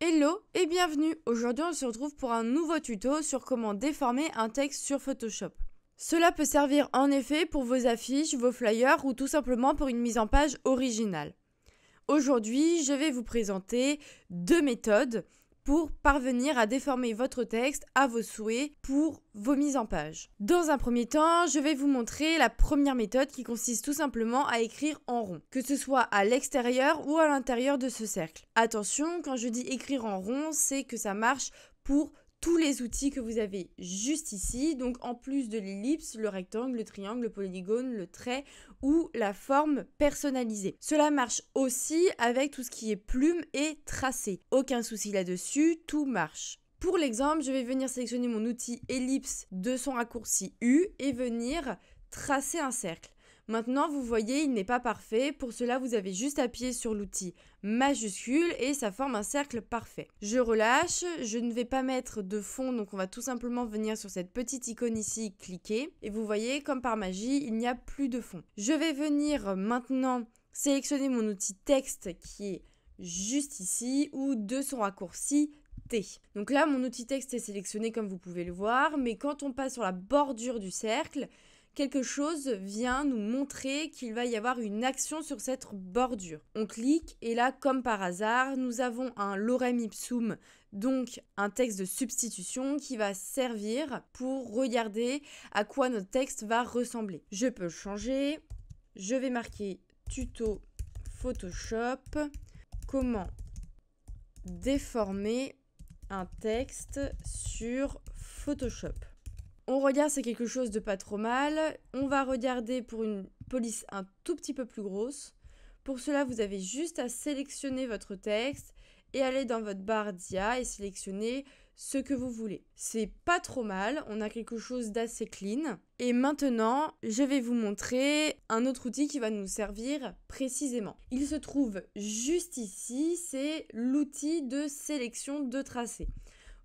Hello et bienvenue. Aujourd'hui on se retrouve pour un nouveau tuto sur comment déformer un texte sur Photoshop. Cela peut servir en effet pour vos affiches, vos flyers ou tout simplement pour une mise en page originale. Aujourd'hui je vais vous présenter deux méthodes pour parvenir à déformer votre texte à vos souhaits pour vos mises en page. Dans un premier temps, je vais vous montrer la première méthode qui consiste tout simplement à écrire en rond, que ce soit à l'extérieur ou à l'intérieur de ce cercle. Attention, quand je dis écrire en rond, c'est que ça marche pour tous les outils que vous avez juste ici, donc en plus de l'ellipse, le rectangle, le triangle, le polygone, le trait ou la forme personnalisée. Cela marche aussi avec tout ce qui est plume et tracé. Aucun souci là-dessus, tout marche. Pour l'exemple, je vais venir sélectionner mon outil ellipse de son raccourci U et venir tracer un cercle. Maintenant, vous voyez, il n'est pas parfait. Pour cela, vous avez juste appuyé sur l'outil majuscule et ça forme un cercle parfait. Je relâche, je ne vais pas mettre de fond, donc on va tout simplement venir sur cette petite icône ici, cliquer. Et vous voyez, comme par magie, il n'y a plus de fond. Je vais venir maintenant sélectionner mon outil texte qui est juste ici ou de son raccourci T. Donc là, mon outil texte est sélectionné comme vous pouvez le voir, mais quand on passe sur la bordure du cercle, quelque chose vient nous montrer qu'il va y avoir une action sur cette bordure. On clique et là, comme par hasard, nous avons un lorem ipsum, donc un texte de substitution qui va servir pour regarder à quoi notre texte va ressembler. Je peux le changer. Je vais marquer tuto Photoshop. Comment déformer un texte sur Photoshop. On regarde, c'est quelque chose de pas trop mal. On va regarder pour une police un tout petit peu plus grosse. Pour cela, vous avez juste à sélectionner votre texte et aller dans votre barre d'IA et sélectionner ce que vous voulez. C'est pas trop mal, on a quelque chose d'assez clean. Et maintenant, je vais vous montrer un autre outil qui va nous servir précisément. Il se trouve juste ici, c'est l'outil de sélection de tracé.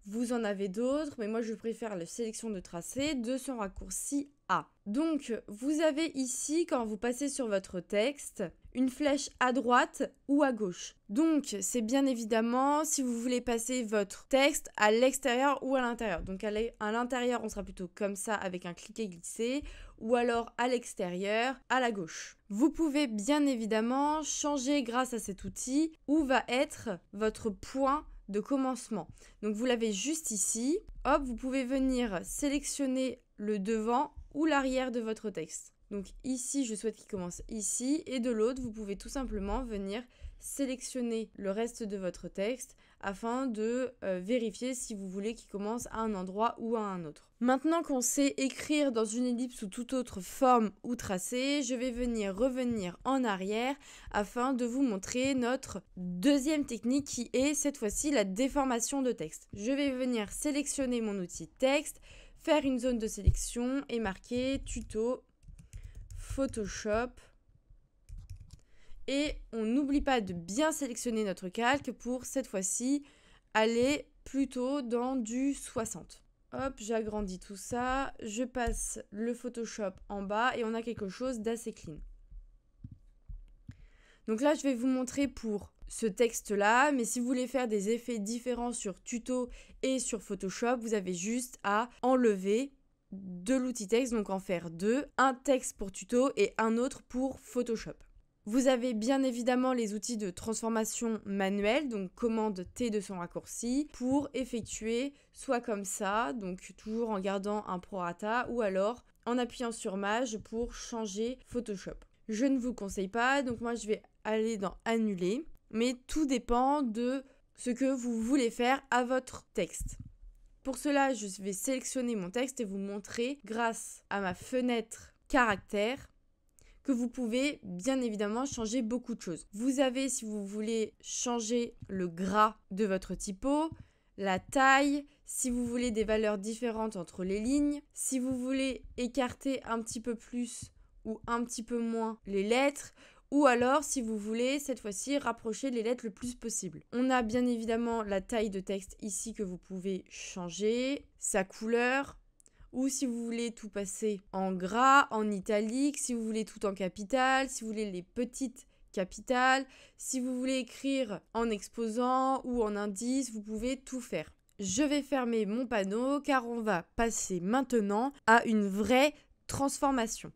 Vous en avez d'autres, mais moi je préfère la sélection de tracé de son raccourci A. Donc, vous avez ici, quand vous passez sur votre texte, une flèche à droite ou à gauche. Donc, c'est bien évidemment si vous voulez passer votre texte à l'extérieur ou à l'intérieur. Donc, à l'intérieur, on sera plutôt comme ça avec un cliquer-glisser, ou alors à l'extérieur, à la gauche. Vous pouvez bien évidemment changer grâce à cet outil où va être votre point de commencement. Donc vous l'avez juste ici. Hop, vous pouvez venir sélectionner le devant ou l'arrière de votre texte. Donc ici, je souhaite qu'il commence ici. Et de l'autre, vous pouvez tout simplement venir sélectionner le reste de votre texte afin de vérifier si vous voulez qu'il commence à un endroit ou à un autre. Maintenant qu'on sait écrire dans une ellipse ou toute autre forme ou tracé, je vais revenir en arrière afin de vous montrer notre deuxième technique qui est cette fois-ci la déformation de texte. Je vais venir sélectionner mon outil texte, faire une zone de sélection et marquer tuto Photoshop. Et on n'oublie pas de bien sélectionner notre calque pour cette fois-ci aller plutôt dans du 60. Hop, j'agrandis tout ça, je passe le Photoshop en bas et on a quelque chose d'assez clean. Donc là, je vais vous montrer pour ce texte-là, mais si vous voulez faire des effets différents sur tuto et sur Photoshop, vous avez juste à enlever de l'outil texte, donc en faire deux, un texte pour tuto et un autre pour Photoshop. Vous avez bien évidemment les outils de transformation manuelle, donc commande T de son raccourci, pour effectuer soit comme ça, donc toujours en gardant un prorata, ou alors en appuyant sur Maj pour changer Photoshop. Je ne vous conseille pas, donc moi je vais aller dans Annuler, mais tout dépend de ce que vous voulez faire à votre texte. Pour cela, je vais sélectionner mon texte et vous montrer, grâce à ma fenêtre caractère, que vous pouvez bien évidemment changer beaucoup de choses. Vous avez, si vous voulez, changer le gras de votre typo, la taille, si vous voulez des valeurs différentes entre les lignes, si vous voulez écarter un petit peu plus ou un petit peu moins les lettres, ou alors si vous voulez cette fois-ci rapprocher les lettres le plus possible. On a bien évidemment la taille de texte ici que vous pouvez changer, sa couleur, ou si vous voulez tout passer en gras, en italique, si vous voulez tout en capital, si vous voulez les petites capitales. Si vous voulez écrire en exposant ou en indice, vous pouvez tout faire. Je vais fermer mon panneau car on va passer maintenant à une vraie transformation.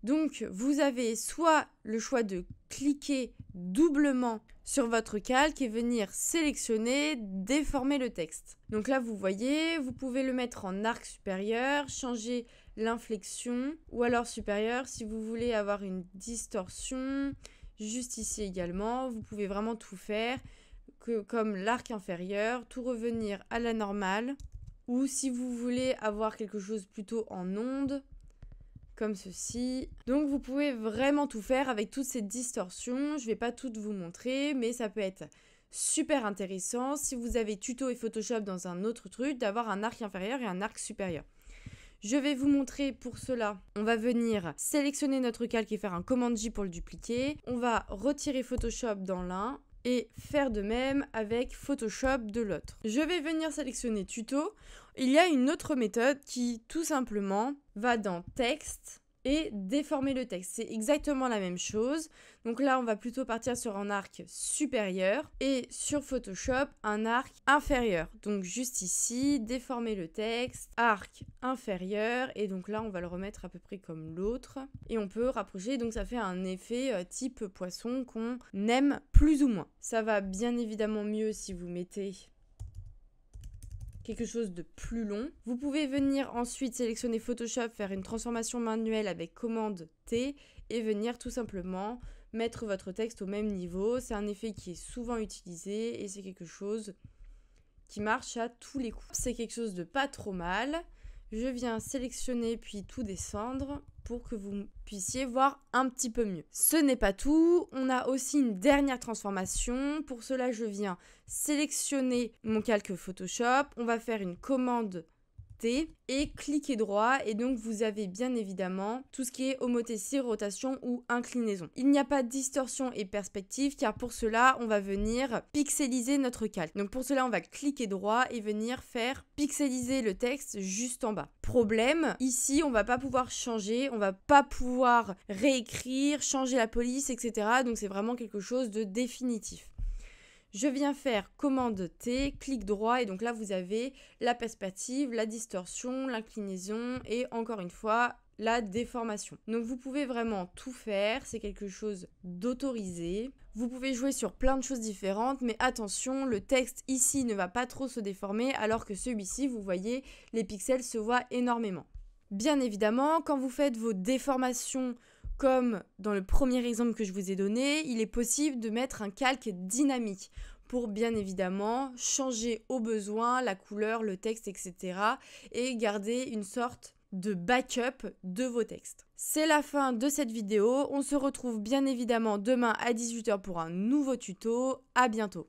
Donc, vous avez soit le choix de cliquer doublement sur votre calque et venir sélectionner, déformer le texte. Donc là, vous voyez, vous pouvez le mettre en arc supérieur, changer l'inflexion ou alors supérieur si vous voulez avoir une distorsion. Juste ici également, vous pouvez vraiment tout faire, comme l'arc inférieur, tout revenir à la normale. Ou si vous voulez avoir quelque chose plutôt en onde, comme ceci. Donc vous pouvez vraiment tout faire avec toutes ces distorsions. Je ne vais pas toutes vous montrer, mais ça peut être super intéressant si vous avez tuto et Photoshop dans un autre truc, d'avoir un arc inférieur et un arc supérieur. Je vais vous montrer pour cela. On va venir sélectionner notre calque et faire un commande J pour le dupliquer. On va retirer Photoshop dans l'un et faire de même avec Photoshop de l'autre. Je vais venir sélectionner tuto. Il y a une autre méthode qui tout simplement va dans texte et déformer le texte. C'est exactement la même chose. Donc là, on va plutôt partir sur un arc supérieur et sur Photoshop, un arc inférieur. Donc juste ici, déformer le texte, arc inférieur. Et donc là, on va le remettre à peu près comme l'autre. Et on peut rapprocher. Donc ça fait un effet type poisson qu'on aime plus ou moins. Ça va bien évidemment mieux si vous mettez quelque chose de plus long. Vous pouvez venir ensuite sélectionner Photoshop, faire une transformation manuelle avec commande T et venir tout simplement mettre votre texte au même niveau. C'est un effet qui est souvent utilisé et c'est quelque chose qui marche à tous les coups. C'est quelque chose de pas trop mal. Je viens sélectionner puis tout descendre pour que vous puissiez voir un petit peu mieux. Ce n'est pas tout, on a aussi une dernière transformation. Pour cela, je viens sélectionner mon calque Photoshop. On va faire une commande T et cliquer droit et donc vous avez bien évidemment tout ce qui est homothétie, rotation ou inclinaison. Il n'y a pas de distorsion et perspective car pour cela on va venir pixeliser notre calque. Donc pour cela on va cliquer droit et venir faire pixeliser le texte juste en bas. Problème, ici on va pas pouvoir changer, on va pas pouvoir réécrire, changer la police, etc. Donc c'est vraiment quelque chose de définitif. Je viens faire commande T, clic droit et donc là vous avez la perspective, la distorsion, l'inclinaison et encore une fois la déformation. Donc vous pouvez vraiment tout faire, c'est quelque chose d'autorisé. Vous pouvez jouer sur plein de choses différentes mais attention, le texte ici ne va pas trop se déformer alors que celui-ci, vous voyez, les pixels se voient énormément. Bien évidemment, quand vous faites vos déformations comme dans le premier exemple que je vous ai donné, il est possible de mettre un calque dynamique pour bien évidemment changer au besoin la couleur, le texte, etc. et garder une sorte de backup de vos textes. C'est la fin de cette vidéo. On se retrouve bien évidemment demain à 18 h pour un nouveau tuto. À bientôt.